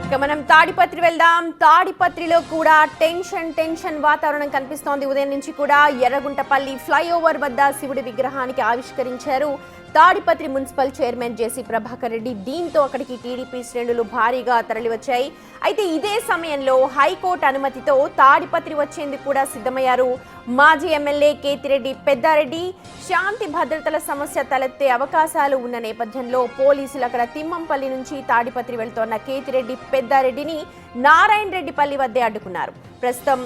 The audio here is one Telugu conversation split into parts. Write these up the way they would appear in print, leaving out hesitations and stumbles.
ఇక మనం తాడిపత్రి వెళ్దాం. తాడిపత్రిలో కూడా టెన్షన్ వాతావరణం కనిపిస్తోంది. ఉదయం నుంచి కూడా ఎర్రగుంటపల్లి ఫ్లైఓవర్ వద్ద శివుడి విగ్రహానికి ఆవిష్కరించారు తాడిపత్రి మున్సిపల్ చైర్మన్ జేసీ ప్రభాకర్ రెడ్డి. దీంతో అక్కడికి టీడీపీ శ్రేణులు భారీగా తరలివచ్చాయి. అయితే ఇదే సమయంలో హైకోర్టు అనుమతితో తాడిపత్రి వచ్చేందుకు కూడా సిద్ధమయ్యారు మాజీ ఎమ్మెల్యే కేతిరెడ్డి పెద్దారెడ్డి. శాంతి భద్రతల సమస్య తలెత్తే అవకాశాలు ఉన్న నేపథ్యంలో పోలీసులు అక్కడ తిమ్మంపల్లి నుంచి తాడిపత్రి వెళ్తోన్న కేతిరెడ్డి పెద్దారెడ్డిని నారాయణ రెడ్డిపల్లి వద్దే అడ్డుకున్నారు. ప్రస్తుతం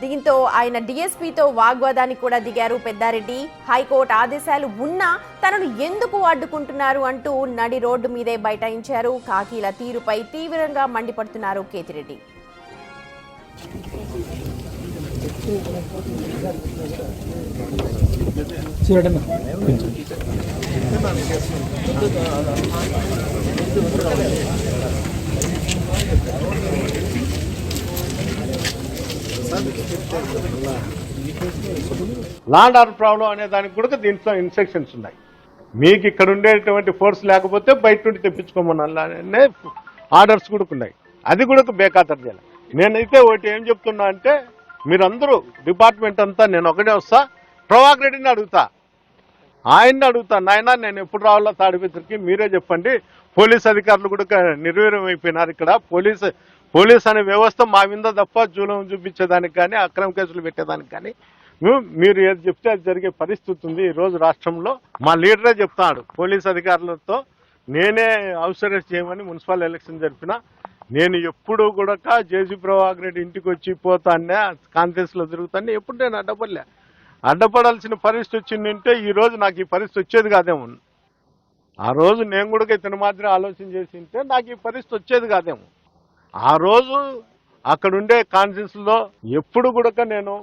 దీంతో ఆయన డీఎస్పీతో వాగ్వాదానికి కూడా దిగారు పెద్దారెడ్డి. హైకోర్టు ఆదేశాలు ఉన్నా తనను ఎందుకు అడ్డుకుంటున్నారు అంటూ నడి రోడ్డు మీదే బైఠాయించారు. కాకీల తీరుపై తీవ్రంగా మండిపడుతున్నారు కేతిరెడ్డి. ల్యాండ్ ఆర్డర్ ప్రాబ్లం అనే దానికి కూడా దీంట్లో ఇన్స్ట్రక్షన్స్ ఉన్నాయి. మీకు ఇక్కడ ఉండేటువంటి ఫోర్స్ లేకపోతే బయట నుండి తెప్పించుకోమని ఆర్డర్స్ కూడా ఉన్నాయి. అది కూడా బేఖాతరు చేయాలి. నేనైతే ఒకటి ఏం చెప్తున్నా అంటే మీరందరూ డిపార్ట్మెంట్ అంతా నేను ఒకటే వస్తా, ప్రభాకర్ రెడ్డిని అడుగుతా, ఆయన్ని అడుగుతా, నాయన నేను ఎప్పుడు రావాలో తాడిపత్రికి మీరే చెప్పండి. పోలీస్ అధికారులు కూడా నిర్వీర్యం అయిపోయినారు. ఇక్కడ పోలీస్ అనే వ్యవస్థ మా మీద తప్ప జూలం చూపించేదానికి కానీ అక్రమ కేసులు పెట్టేదానికి కానీ మీరు ఏది చెప్తే అది జరిగే పరిస్థితి ఉంది ఈరోజు రాష్ట్రంలో. మా లీడరే చెప్తాడు పోలీస్ అధికారులతో నేనే అవసరం చేయమని మున్సిపల్ ఎలక్షన్ జరిపిన. నేను ఎప్పుడు కూడా జేసీ ప్రభాకర్ రెడ్డి ఇంటికి వచ్చి పోతానే కాన్ఫరెన్స్లో తిరుగుతాను. ఎప్పుడు నేను అడ్డపడాల్సిన పరిస్థితి వచ్చిందంటే ఈరోజు నాకు ఈ పరిస్థితి వచ్చేది కాదేమో. ఆ రోజు నేను కూడా ఇతని మాత్రం ఆలోచన చేసి ఉంటే నాకు ఈ పరిస్థితి వచ్చేది కాదేమో. ఆ రోజు అక్కడుండే కాన్ఫరెన్స్లో ఎప్పుడు కూడా నేను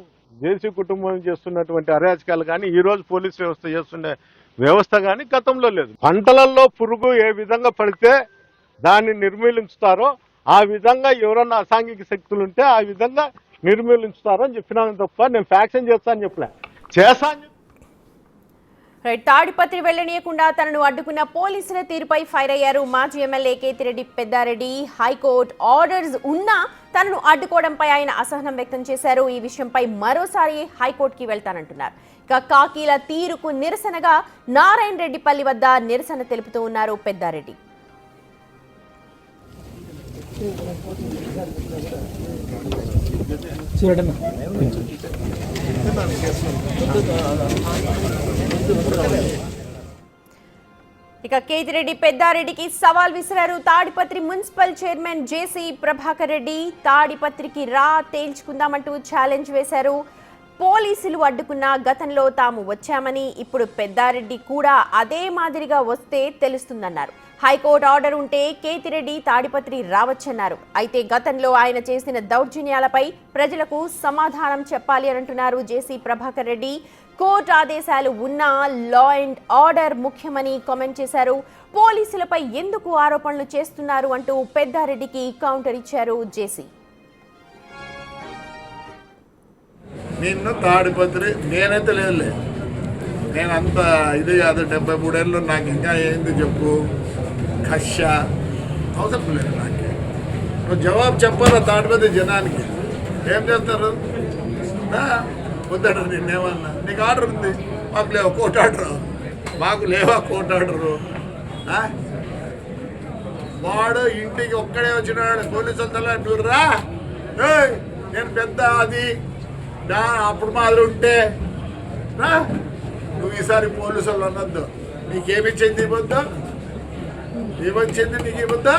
జేసీ కుటుంబం చేస్తున్నటువంటి అరాచకాలు కానీ ఈరోజు పోలీస్ వ్యవస్థ చేస్తున్న వ్యవస్థ కానీ గతంలో లేదు. పంటలలో పురుగు ఏ విధంగా పడితే దాన్ని నిర్మూలించుతారో ఆ విధంగా ఎవరన్నా అసాంఘిక శక్తులు ఉంటే ఆ విధంగా నిర్మూలించుతారో అని చెప్పినాను తప్ప నేను ఫ్యాక్షన్ చేస్తానని చెప్పలే. చేస్తాను. తాడిపత్రి వెళ్లనీయకుండా తనను అడ్డుకున్న పోలీసుల తీరుపై ఫైర్ అయ్యారు మాజీ MLA Kethireddy Peddareddy. High court orders ఉన్నా తనను అడ్డుకోవడంపై ఆయన అసహనం వ్యక్తం చేశారు. ఈ విషయంపై మరోసారి హైకోర్టుకి వెళ్తానంటున్నారు. ఇక కాకీల తీరుకు నిరసనగా నారాయణ రెడ్డిపల్లి వద్ద నిరసన తెలుపుతూ ఉన్నారు పెద్దారెడ్డి. ఇక కేతిరెడ్డి పెద్దారెడ్డికి సవాల్ విసిరారు తాడిపత్రి మున్సిపల్ చైర్మన్ జేసీ ప్రభాకర్ రెడ్డి. తాడిపత్రికి రా తేల్చుకుందామంటూ ఛాలెంజ్ వేశారు. పోలీసులు అడ్డుకున్న గతంలో తాము వచ్చామని ఇప్పుడు పెద్దారెడ్డి కూడా అదే మాదిరిగా వస్తే తెలుస్తుందన్నారు. హైకోర్టు ఆర్డర్ ఉంటే కేతిరెడ్డి తాడిపత్రి రావచ్చన్నారు. అయితే గతంలో ఆయన చేసిన దౌర్జన్యాలపై ప్రజలకు సమాధానం చెప్పాలి అని అంటున్నారు జేసీ ప్రభాకర్ రెడ్డి. కోర్టు ఆదేశాలు ఉన్నా లా అండ్ ఆర్డర్ ముఖ్యమని కామెంట్ చేశారు. పోలీసులపై ఎందుకు ఆరోపణలు చేస్తున్నారు అంటూ పెద్దారెడ్డికి కౌంటర్ ఇచ్చారు జేసీ. నిన్ను తాడిపత్రి నేనైతే లేదులే, నేను అంత ఇది కాదు. 73 ఏళ్ళు నాకు ఇంకా ఏంది చెప్పు, కష్ట అవసరం లేదు నాకు. నువ్వు జవాబు చెప్పాలా తాడిపత్రి జనానికి? ఏం చేస్తారు? వద్దంటారు నిన్నేమన్నా. నీకు ఆర్డర్ ఉంది, మాకు లేవా కోర్టు ఆర్డరు? మాకు లేవా కోర్టు ఆర్డరు? వాడు ఇంటికి ఒక్కడే వచ్చినాడు పోలీసులతో నువ్వు రా, నేను పెద్ద అది అప్పుడు మాదిరి ఉంటే నువ్వు ఈసారి పోలీసు వాళ్ళు అనొద్దు. నీకేమిచ్చింది ఇవ్వద్దా? ఏమొచ్చింది నీకు ఇవ్వద్దా?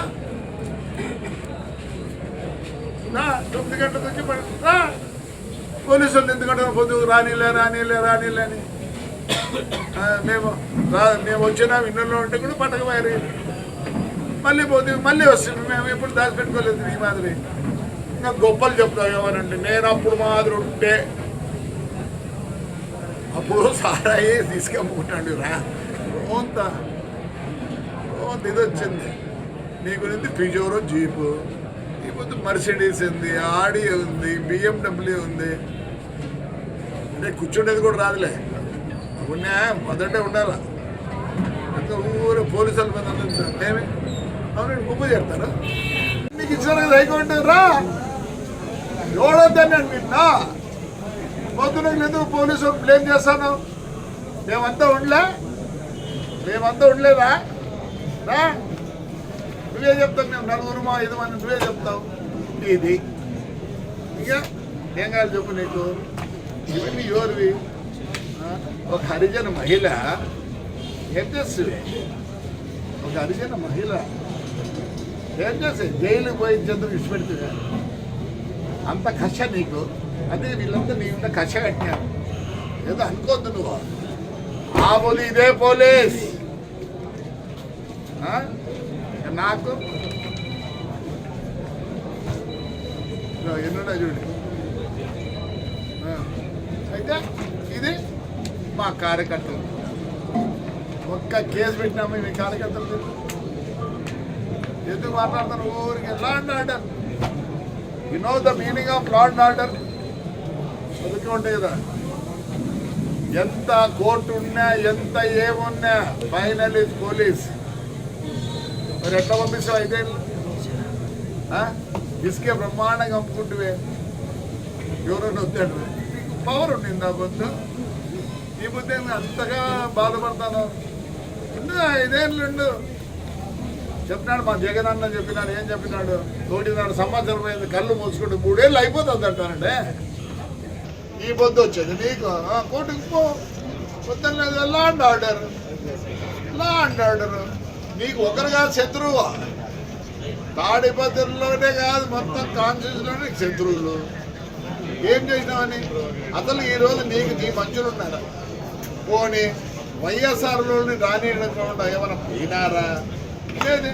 9 గంటల నుంచి పోలీసు వాళ్ళు ఎందుకంటే పొద్దుకు రానిలేని మేము వచ్చినా ఇన్నెల్లో ఉంటే కూడా పట్టకపోయారు. మళ్ళీ వస్తుంది. మేము ఎప్పుడు దాచిపెట్టుకోలేదు ఈ మాదిరి. ఇంకా గొప్పలు చెప్తావు ఏమనంటే నేను అప్పుడు మాదిరి ఉంటే అప్పుడు సారాయి తీసుకెమ్ముకుంటాడు రా రోంత ఇది వచ్చింది. నీ గురించి పిజోరో జీపు, ఇప్పుడు మర్సిడీస్ ఉంది, ఆడి ఉంది, BMW ఉంది. అంటే కూర్చుండేది కూడా రాదులే. మొదటే ఉండాలా. ఇంకా ఊరు పోలీసుల మీద ఏమి అవునండి ముప్పు చేస్తారు నీకు ఇచ్చారు కదా హైకోర్టు రా ఎవడొద్దని నేను నిన్న పొద్దున ఎందుకు పోలీసు బ్లేమ్ చేస్తాను మేమంతా ఉండలేదా రా నువ్వే చెప్తావు మేము నలుగురు మా 5 మంది నువ్వే చెప్తావు ఇది ఇక ఏం కాదు చెప్పు నీకు ఇవన్నీ ఎవరివి ఒక హరిజన మహిళ ఏం చేస్తుంది ఒక హరిజన మహిళ ఏం చేస్తే జైలుకి పోయి చంద్రుడు విడిచిపెడుతుంది అంత కష నీకు అదే వీళ్ళంతా నీ ఇంత కష కట్టినారు ఏదో అనుకోద్దు నువ్వు ఆబోది ఇదే పోలీస్ నాకు ఎన్నున్నా చూడండి అయితే ఇది మా కార్యకర్తలు ఒక్క కేసు పెట్టినాము మీ కార్యకర్తలు ఎందుకు మాట్లాడతారు ఊరికి law and order you know the meaning of law and order చదువుతూ ఉంటాయి కదా ఎంత కోర్టు ఉన్నా ఎంత ఏమున్నా ఫైనల్ ఇస్ పోలీస్ మరి ఎట్లా పంపిస్తావు అయితే ఇసుకే బ్రహ్మాండంగా అమ్ముకుంటువే ఎవరైనా వద్దాడు నీకు పవర్ ఉండింది ఆ బొద్దు ఈ బుద్ధి అంతగా బాధపడతాను 5 ఏళ్ళు చెప్పినాడు మా జగన్ అన్న చెప్పినాడు ఏం చెప్పినాడు 1.5 సంవత్సరం అయింది కళ్ళు మూసుకుంటూ 3 ఏళ్ళు అయిపోతుంది అంటానంటే ఈ పొద్దు వచ్చేది నీకు కోర్టుకు పో పొద్దున్న లా అండ్ ఆర్డర్ నీకు ఒకరు కాదు శత్రువు తాడిపత్రిలోనే కాదు మొత్తం కాన్స్టిట్యూషన్లోనే శత్రువులు ఏం చేసినావని అసలు ఈరోజు నీకు నీ మంచులు ఉన్నారా పోనీ వైఎస్ఆర్లోని రానియకుండా ఏమైనా పోయినారా లేదు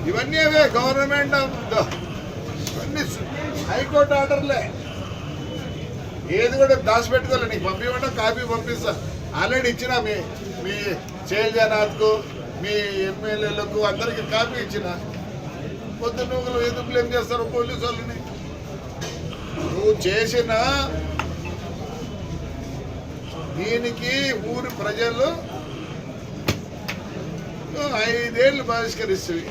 ఇవన్నీ అవే గవర్నమెంట్ ఇవన్నీ హైకోర్టు ఆర్డర్లే ఏది కూడా దాచిపెట్టుకోలే నీకు పంపించమంటే కాపీ పంపిస్తా ఆల్రెడీ ఇచ్చిన మీ శైలజానాథ్కు మీ ఎమ్మెల్యేలకు అందరికీ కాపీ ఇచ్చిన పొద్దున్న ఎందుకు బ్లేమ్ చేస్తారు పోలీసు వాళ్ళని నువ్వు చేసిన దీనికి ఊరి ప్రజలు 5 ఏళ్ళు బహిష్కరిస్తుంది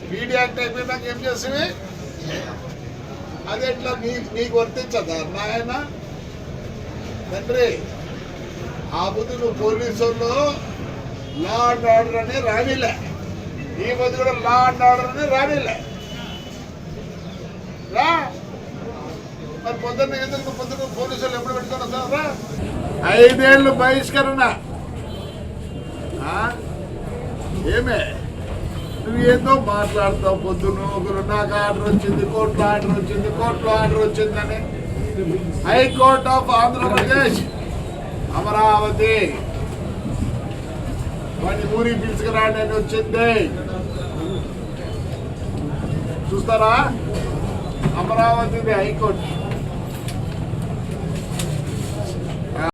పీడీ యాక్ట్ అయిపోయినాక ఏం చేస్తుంది అది ఎట్లా నీకు వర్తించదా నాయన తండ్రి ఆ బుద్ధి నువ్వు పోలీసుల్లో లా అండ్ ఆర్డర్ అని రానిలే ఈ బుద్ధి కూడా లా అండ్ ఆర్డర్ అని రానిలే రా మరి పొద్దున్న ఎందుకు పొద్దున్న పోలీసులు ఎప్పుడు పెట్టుకొని వస్తారా 5 ఏళ్ళు బహిష్కరణ ఏమే నువ్వు ఏందో మాట్లాడతావు పొద్దున్న ఒకరు నాకు ఆర్డర్ వచ్చింది కోర్టులో ఆర్డర్ వచ్చిందని హైకోర్ట్ ఆఫ్ ఆంధ్రప్రదేశ్ అమరావతి వాడిని ఊరికి పిలుచుకురాండి అని వచ్చింది చూస్తారా అమరావతిది హైకోర్టు